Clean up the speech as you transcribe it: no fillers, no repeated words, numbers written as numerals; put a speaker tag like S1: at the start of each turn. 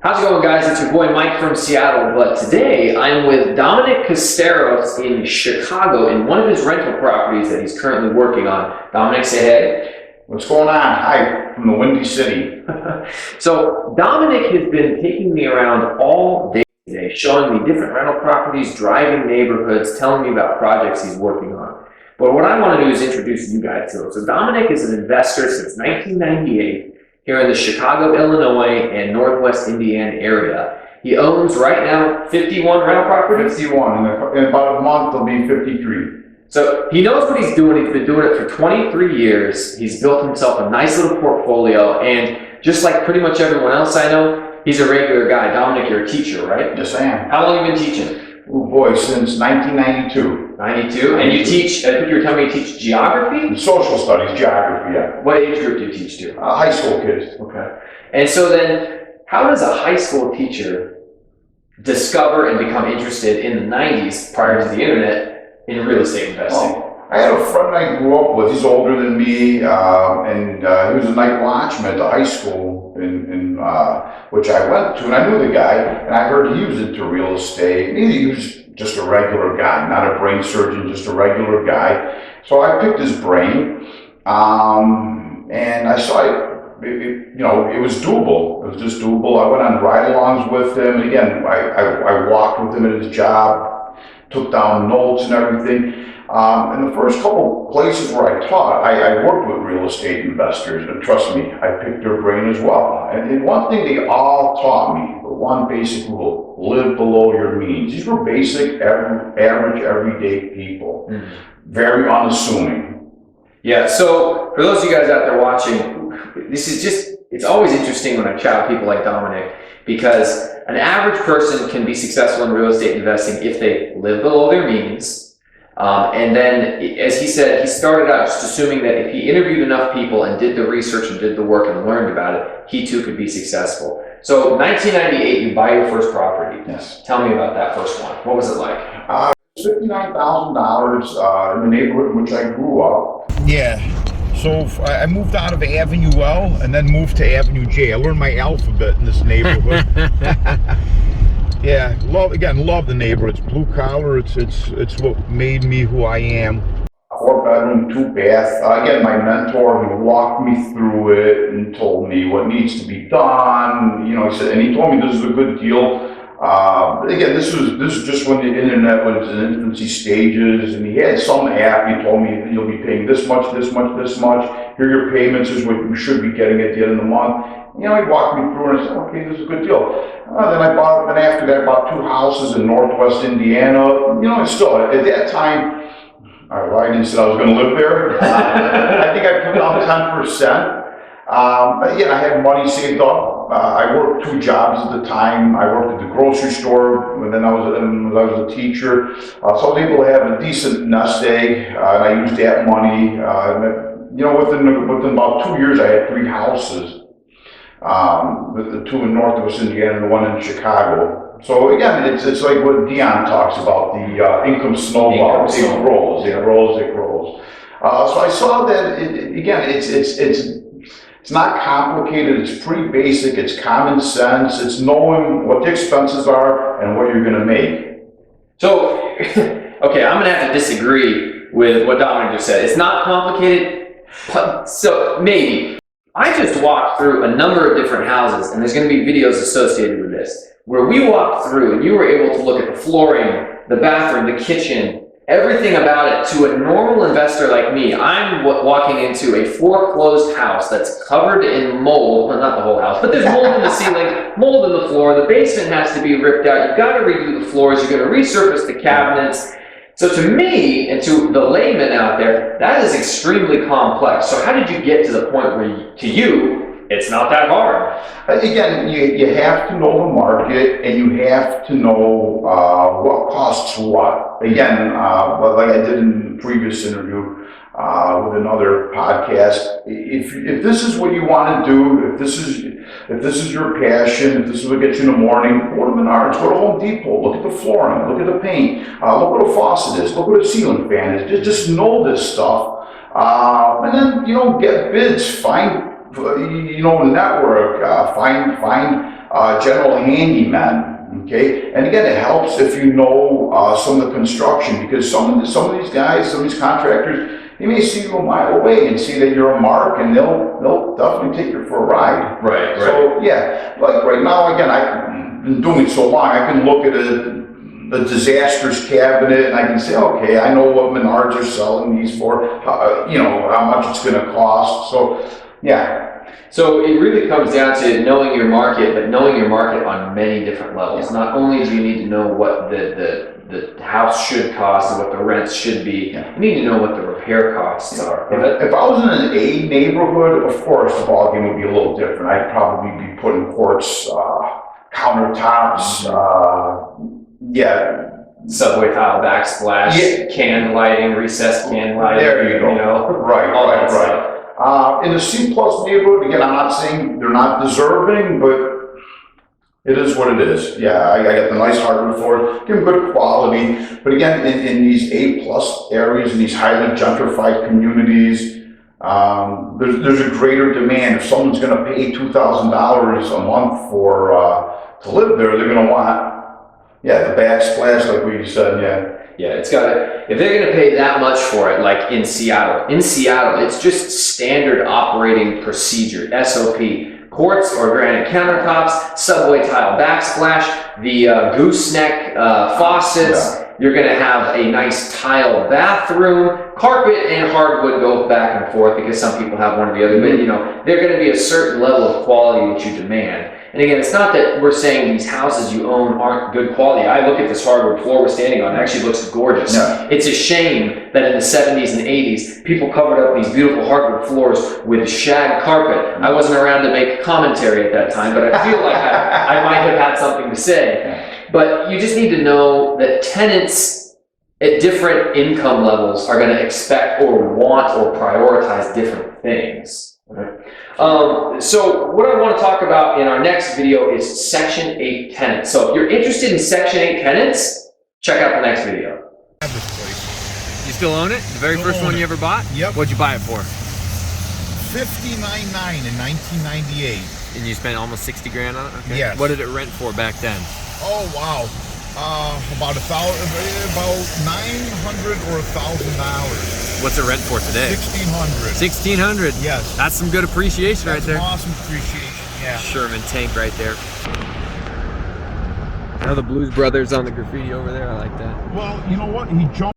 S1: How's it going, guys? It's your boy Mike from Seattle, but today I'm with Dominic Kosteris in Chicago in one of his rental properties that he's currently working on. Dominic, say hey.
S2: What's going on? Hi, from the Windy City.
S1: So Dominic has been taking me around all day today, showing me different rental properties, driving neighborhoods, telling me about projects he's working on. But what I want to do is introduce you guys to him. So Dominic is an investor since 1998. Here in the Chicago, Illinois, and Northwest Indiana area. He owns right now 51 rental properties?
S2: 51, in about a month there'll be 53.
S1: So he knows what he's doing. He's been doing it for 23 years. He's built himself a nice little portfolio, and just like pretty much everyone else I know, he's a regular guy. Dominic, you're a teacher, right?
S2: Yes, I am.
S1: How long have you been teaching?
S2: Oh boy, since 1992.
S1: 92? And you teach, I think you were telling me you teach geography?
S2: Social studies, geography, yeah.
S1: What age group do you teach to?
S2: High school kids.
S1: Okay. And so then, how does a high school teacher discover and become interested in the 90s, prior to the internet, in real estate investing?
S2: I had a friend I grew up with. He's older than me, and he was a night watchman at the high school in which I went to, and I knew the guy, and I heard he was into real estate. And he was just a regular guy, not a brain surgeon, just a regular guy. So I picked his brain, and I saw it was doable. It was just doable. I went on ride-alongs with him, and again, I walked with him at his job, took down notes and everything. And the first couple places where I taught, I worked with real estate investors, and trust me, I picked their brain as well. And one thing they all taught me, the one basic rule: live below your means. These were basic, average, everyday people, very unassuming.
S1: Yeah, so for those of you guys out there watching, it's always interesting when I chat with people like Dominic, because an average person can be successful in real estate investing if they live below their means. And then, as he said, he started out just assuming that if he interviewed enough people and did the research and did the work and learned about it, he too could be successful. So 1998, you buy your first property.
S2: Yes.
S1: Tell me about that first one. What was it like?
S2: $59,000 in the neighborhood in which I grew up.
S3: Yeah. So I moved out of Avenue L and then moved to Avenue J. I learned my alphabet in this neighborhood. Yeah, love the neighborhood. It's blue collar. It's what made me who I am.
S2: 4-bedroom, 2-bath. Again, my mentor, he walked me through it and told me what needs to be done. He said, and he told me this is a good deal. Again, this is just when the internet was in infancy stages, and he had some app. He told me you'll be paying this much, this much, this much. Here are your payments. Is what you should be getting at the end of the month. He walked me through, and I said, okay, this is a good deal. Then after that, I bought 2 houses in Northwest Indiana. Still at that time, I didn't say I was going to live there. I think I put down 10%. But again, I had money saved up. I worked 2 jobs at the time. I worked at the grocery store, and then I was a teacher. So I was able to have a decent nest egg, and I used that money. Within about 2 years, I had 3 houses. The 2 in Northwest Indiana and the 1 in Chicago. So again, it's like what Dion talks about, the income snowball. It grows. So I saw that it's not complicated. It's pretty basic. It's common sense. It's knowing what the expenses are and what you're going to make.
S1: So, okay, I'm going to have to disagree with what Dominic just said. It's not complicated, so maybe. I just walked through a number of different houses, and there's going to be videos associated with this, where we walked through and you were able to look at the flooring, the bathroom, the kitchen, everything about it. To a normal investor like me, I'm walking into a foreclosed house that's covered in mold. Well, not the whole house, but there's mold in the ceiling, mold in the floor. The basement has to be ripped out. You've got to redo the floors. You're going to resurface the cabinets. So to me, and to the layman out there, that is extremely complex. So how did you get to the point where, to you, it's not that hard?
S2: Again, you have to know the market, and you have to know what costs what. Again, like I did in the previous interview with another podcast, if this is what you want to do, if this is your passion, if this is what gets you in the morning, go to Menards, go to Home Depot, look at the flooring, look at the paint, look what a faucet is, look what a ceiling fan is. Just know this stuff, and then get bids, find network, find general handymen, okay? And again, it helps if you know some of the construction, because some of these guys, some of these contractors, they may see you a mile away and see that you're a mark, and they'll definitely take you for a ride.
S1: Right.
S2: So yeah, like right now, again, I've been doing it so long, I can look at a disasters cabinet, and I can say, okay, I know what Menards are selling these for, you know, how much it's going to cost. So yeah.
S1: So it really comes down to knowing your market, but knowing your market on many different levels.
S2: Yeah.
S1: Not only do you need to know what the house should cost and what the rents should be, you need to know what the repair costs are.
S2: If I was in an A neighborhood, of course, the ballgame would be a little different. I'd probably be putting quartz countertops,
S1: Subway tile backsplash, can lighting, recessed can lighting.
S2: There you go.
S1: You know,
S2: right. In the C plus neighborhood, again, I'm not saying they're not deserving, but it is what it is. Yeah, I got the nice hardwood floors, give them good quality. But again, in these A plus areas, in these highly gentrified communities, there's a greater demand. If someone's going to pay $2,000 a month to live there, they're going to want, the backsplash, like we said,
S1: Yeah, it's got to, if they're going to pay that much for it, like in Seattle, it's just standard operating procedure, SOP. Quartz or granite countertops, subway tile backsplash, the gooseneck faucets. Yeah. You're going to have a nice tile bathroom. Carpet and hardwood go back and forth because some people have one or the other, but you know, they're going to be a certain level of quality that you demand. And again, it's not that we're saying these houses you own aren't good quality. I look at this hardwood floor we're standing on, it actually looks gorgeous. Yeah. It's a shame that in the 70s and 80s, people covered up these beautiful hardwood floors with shag carpet. I wasn't around to make commentary at that time, but I feel like I might have had something to say. But you just need to know that tenants at different income levels are going to expect or want or prioritize different things. Right? So what I want to talk about in our next video is Section 8 tenants. So if you're interested in Section 8 tenants, check out the next video.
S4: You still own it? The very first one you ever bought?
S3: Yep.
S4: What'd you buy it for?
S3: $59,900 in 1998.
S4: And you spent almost 60 grand on it? Okay.
S3: Yes.
S4: What did it rent for back then?
S3: Oh wow. About $900 or $1,000.
S4: What's it rent for today?
S3: $1,600.
S4: $1,600?
S3: Yes.
S4: That's some good appreciation.
S3: That's
S4: right there.
S3: Awesome appreciation, yeah.
S4: Sherman tank right there. Now the Blues Brothers on the graffiti over there, I like that.
S3: Well, you know what? He jumped.